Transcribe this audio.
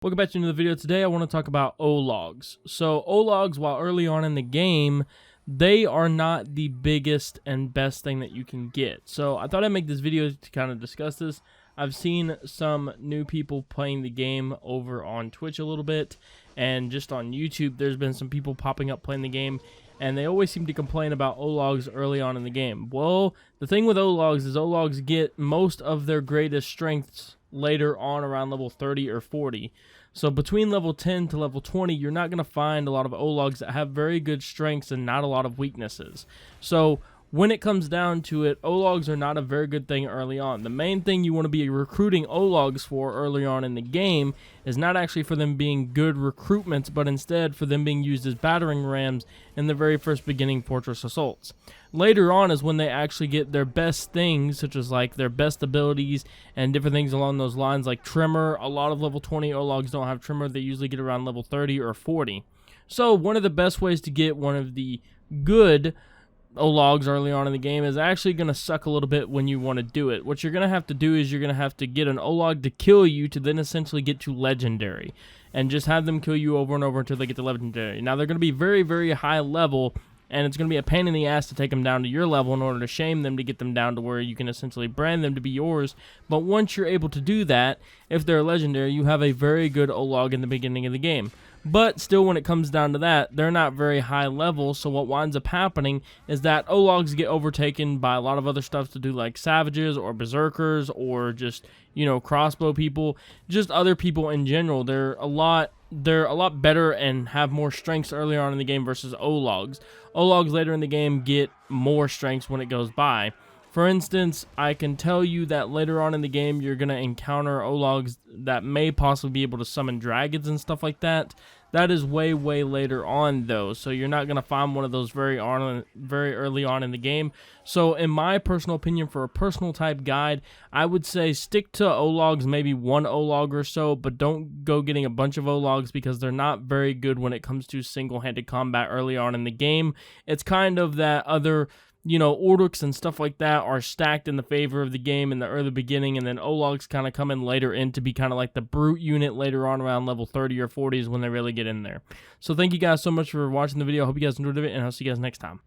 Welcome back to another video. Today I want to talk about Ologs. So Ologs, while early on in the game, they are not the biggest and best thing that you can get. So I thought I'd make this video to kind of discuss this. I've seen some new people playing the game over on Twitch a little bit, and just on YouTube there's been some people popping up playing the game, and they always seem to complain about Ologs early on in the game. Well, the thing with Ologs is Ologs get most of their greatest strengths later on around level 30 or 40. So between level 10 to level 20, you're not going to find a lot of Ologs that have very good strengths and not a lot of weaknesses. So when it comes down to it, Ologs are not a very good thing early on. The main thing you want to be recruiting Ologs for early on in the game is not actually for them being good recruitments, but instead for them being used as battering rams in the very first beginning fortress assaults. Later on is when they actually get their best things, such as like their best abilities and different things along those lines, like Tremor. A lot of level 20 Ologs don't have Tremor. They usually get around level 30 or 40. So one of the best ways to get one of the good Ologs early on in the game is actually going to suck a little bit when you want to do it. What you're going to have to do is you're going to have to get an Olog to kill you to then essentially get to legendary, and just have them kill you over and over until they get to legendary. Now they're going to be very, very high level, and it's going to be a pain in the ass to take them down to your level in order to shame them to get them down to where you can essentially brand them to be yours. But once you're able to do that, if they're legendary, you have a very good Olog in the beginning of the game. But still, when it comes down to that, they're not very high level, so what winds up happening is that Ologs get overtaken by a lot of other stuff to do, like savages or berserkers or just, you know, crossbow people, just other people in general. They're a lot better and have more strengths early on in the game versus Ologs. Ologs later in the game get more strengths when it goes by. For instance, I can tell you that later on in the game, you're going to encounter Ologs that may possibly be able to summon dragons and stuff like that. That is way, way later on, though, so you're not going to find one of those very early on in the game. So in my personal opinion, for a personal type guide, I would say stick to Ologs, maybe one Olog or so, but don't go getting a bunch of Ologs because they're not very good when it comes to single-handed combat early on in the game. It's kind of that other, you know, Ologs and stuff like that are stacked in the favor of the game in the early beginning, and then Ologs kind of come in later in to be kind of like the brute unit later on around level 30 or 40 is when they really get in there. So thank you guys so much for watching the video. I hope you guys enjoyed it, and I'll see you guys next time.